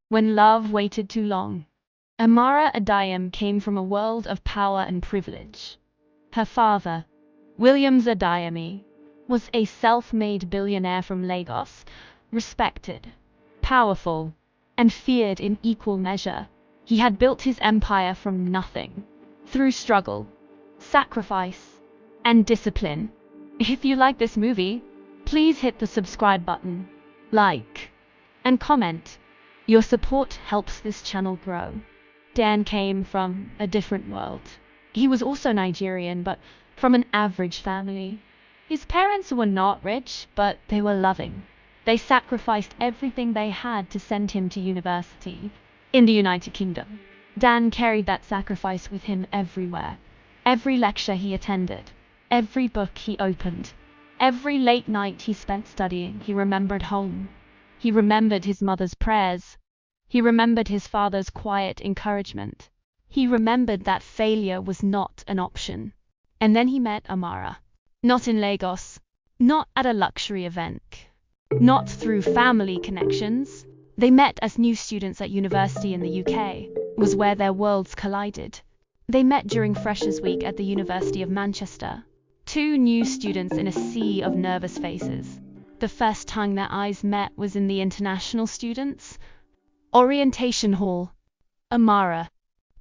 When love waited too long. Amara Adeyemi came from a world of power and privilege. Her father, Williams Adeyemi, was a self-made billionaire from Lagos, respected, powerful, and feared in equal measure. He had built his empire from nothing, through struggle, sacrifice, and discipline. If you like this movie, please hit the subscribe button, like, and comment. Your support helps this channel grow. Dan came from a different world. He was also Nigerian, but from an average family. His parents were not rich, but they were loving. They sacrificed everything they had to send him to university in the United Kingdom. Dan carried that sacrifice with him everywhere. Every lecture he attended, every book he opened, every late night he spent studying, he remembered home. He remembered his mother's prayers. He remembered his father's quiet encouragement. He remembered that failure was not an option. And then he met Amara. Not in Lagos, not at a luxury event, not through family connections. They met as new students at university in the UK, was where their worlds collided. They met during Freshers' Week at the University of Manchester. Two new students in a sea of nervous faces. The first time their eyes met was in the international students' orientation hall. Amara,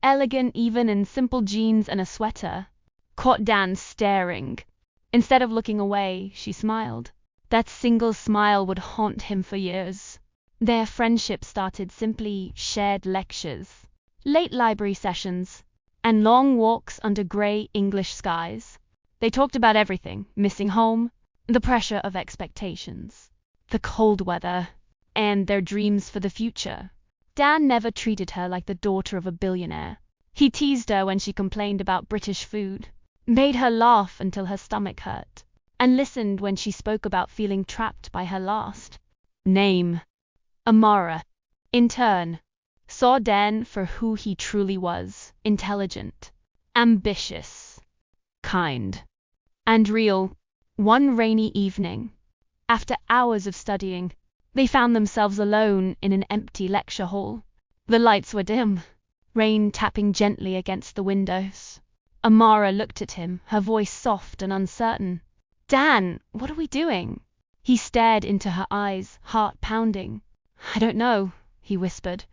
elegant even in simple jeans and a sweater, caught Dan staring. Instead of looking away, she smiled. That single smile would haunt him for years. Their friendship started simply shared lectures, late library sessions, and long walks under grey English skies. They talked about everything: missing home, the pressure of expectations, the cold weather, and their dreams for the future. Dan never treated her like the daughter of a billionaire. He teased her when she complained about British food, made her laugh until her stomach hurt, and listened when she spoke about feeling trapped by her last name. Amara, in turn, saw Dan for who he truly was: intelligent, ambitious, kind, and real. One rainy evening, after hours of studying, they found themselves alone in an empty lecture hall. The lights were dim, rain tapping gently against the windows. Amara looked at him, her voice soft and uncertain. "Dan, what are we doing?" He stared into her eyes, heart pounding. "I don't know," he whispered,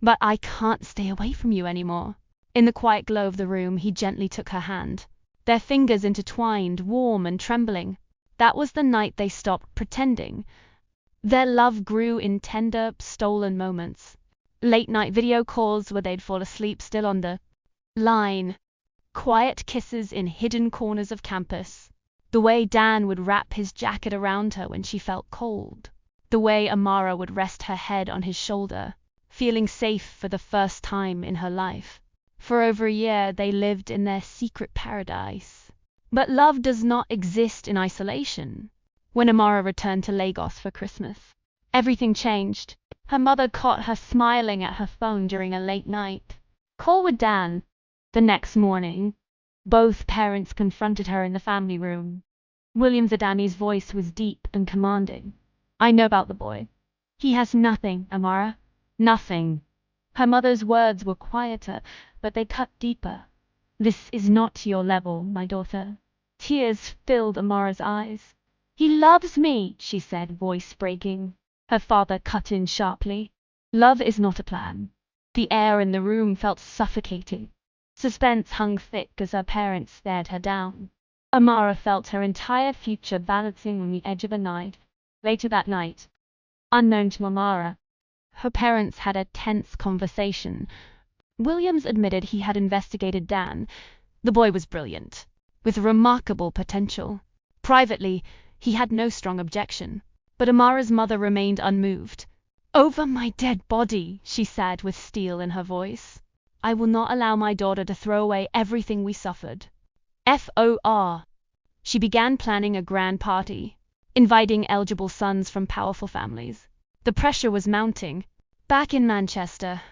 "but I can't stay away from you anymore." In the quiet glow of the room, he gently took her hand. Their fingers intertwined, warm and trembling. That was the night they stopped pretending. Their love grew in tender, stolen moments. Late-night video calls where they'd fall asleep still on the line. Quiet kisses in hidden corners of campus. The way Dan would wrap his jacket around her when she felt cold. The way Amara would rest her head on his shoulder, feeling safe for the first time in her life. For over a year, they lived in their secret paradise. But love does not exist in isolation. When Amara returned to Lagos for Christmas, everything changed. Her mother caught her smiling at her phone during a late night call with Dan. The next morning, both parents confronted her in the family room. Williams Adeyemi's voice was deep and commanding. "I know about the boy. He has nothing, Amara. Nothing." Her mother's words were quieter, but they cut deeper. "This is not your level, my daughter." Tears filled Amara's eyes. "He loves me," she said, voice breaking. Her father cut in sharply. "Love is not a plan." The air in the room felt suffocating. Suspense hung thick as her parents stared her down. Amara felt her entire future balancing on the edge of a knife. Later that night, unknown to Amara, her parents had a tense conversation. Williams admitted he had investigated Dan. The boy was brilliant, with remarkable potential. Privately, he had no strong objection, but Amara's mother remained unmoved. "Over my dead body," she said with steel in her voice, "I will not allow my daughter to throw away everything we suffered." FOR. She began planning a grand party, inviting eligible sons from powerful families. The pressure was mounting. Back in Manchester,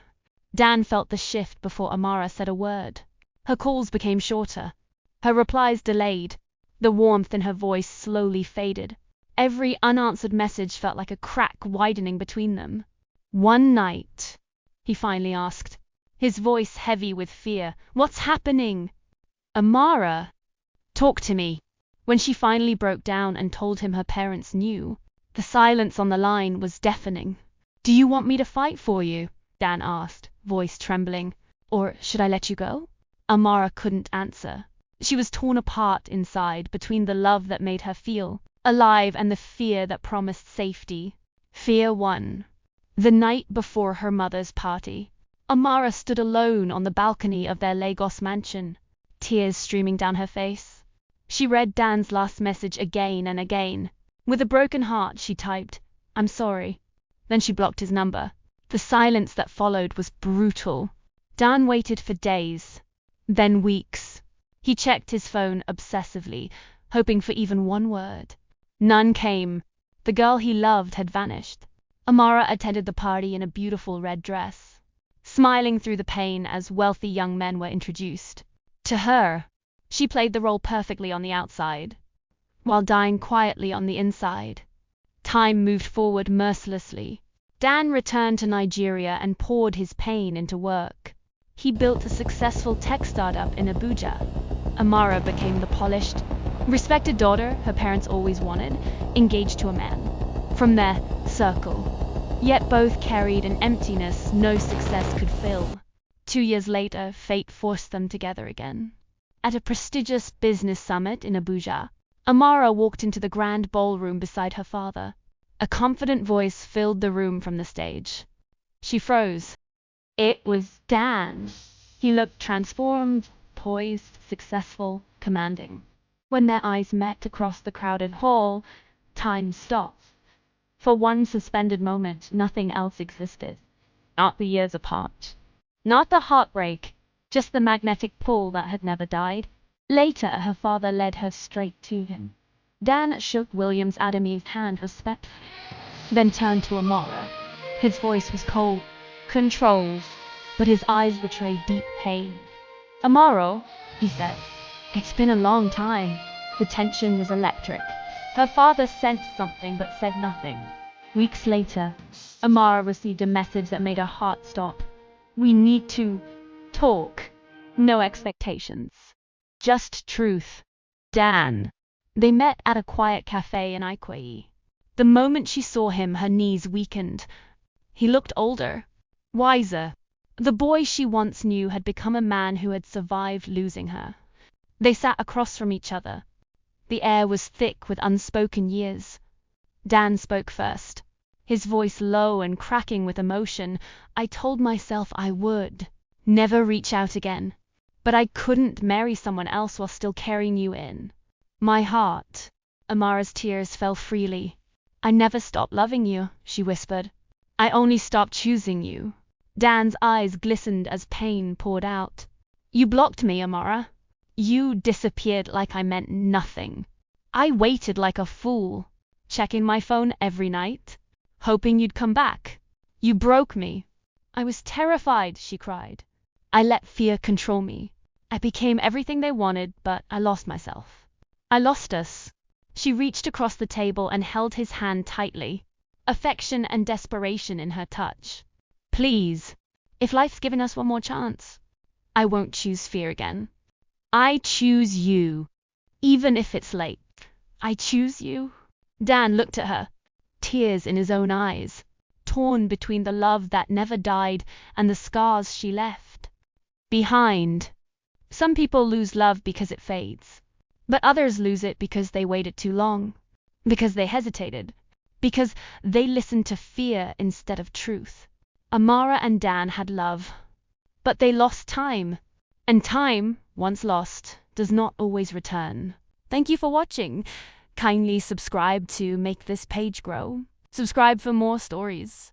Dan felt the shift before Amara said a word. Her calls became shorter, her replies delayed. The warmth in her voice slowly faded. Every unanswered message felt like a crack widening between them. One night, he finally asked, his voice heavy with fear. What's happening? Amara, talk to me. When she finally broke down and told him her parents knew, the silence on the line was deafening. Do you want me to fight for you? Dan asked, voice trembling. Or should I let you go? Amara couldn't answer. She was torn apart inside between the love that made her feel alive and the fear that promised safety. Fear won. The night before her mother's party, Amara stood alone on the balcony of their Lagos mansion, tears streaming down her face. She read Dan's last message again and again. With a broken heart, she typed, "I'm sorry." Then she blocked his number. The silence that followed was brutal. Dan waited for days, then weeks. He checked his phone obsessively, hoping for even one word. None came. The girl he loved had vanished. Amara attended the party in a beautiful red dress, smiling through the pain as wealthy young men were introduced. To her, she played the role perfectly on the outside, while dying quietly on the inside. Time moved forward mercilessly. Dan returned to Nigeria and poured his pain into work. He built a successful tech startup in Abuja. Amara became the polished, respected daughter her parents always wanted, engaged to a man from their circle. Yet both carried an emptiness no success could fill. 2 years later, fate forced them together again. At a prestigious business summit in Abuja, Amara walked into the grand ballroom beside her father. A confident voice filled the room from the stage. She froze. It was Dan. He looked transformed, poised, successful, commanding. When their eyes met across the crowded hall, time stopped. For one suspended moment, nothing else existed. Not the years apart. Not the heartbreak, just the magnetic pull that had never died. Later, her father led her straight to him. Dan shook William Adeyemi's hand respectfully, then turned to Amara. His voice was cold, controlled, but his eyes betrayed deep pain. Amara, he said, it's been a long time. The tension was electric. Her father sensed something but said nothing. Weeks later, Amara received a message that made her heart stop. We need to talk. No expectations. Just truth. Dan. They met at a quiet cafe in Ikwe. The moment she saw him, her knees weakened. He looked older, wiser. The boy she once knew had become a man who had survived losing her. They sat across from each other. The air was thick with unspoken years. Dan spoke first, his voice low and cracking with emotion. I told myself I would never reach out again, but I couldn't marry someone else while still carrying you in my heart. Amara's tears fell freely. I never stopped loving you, she whispered. I only stopped choosing you. Dan's eyes glistened as pain poured out. You blocked me, Amara. You disappeared like I meant nothing. I waited like a fool, checking my phone every night, hoping you'd come back. You broke me. I was terrified, she cried. I let fear control me. I became everything they wanted, but I lost myself. I lost us. She reached across the table and held his hand tightly, affection and desperation in her touch. Please, if life's given us one more chance, I won't choose fear again. I choose you, even if it's late. I choose you. Dan looked at her, tears in his own eyes, torn between the love that never died and the scars she left behind. Some people lose love because it fades, but others lose it because they waited too long, because they hesitated, because they listened to fear instead of truth. Amara and Dan had love, but they lost time, and time, once lost, does not always return. Thank you for watching. Kindly subscribe to make this page grow. Subscribe for more stories.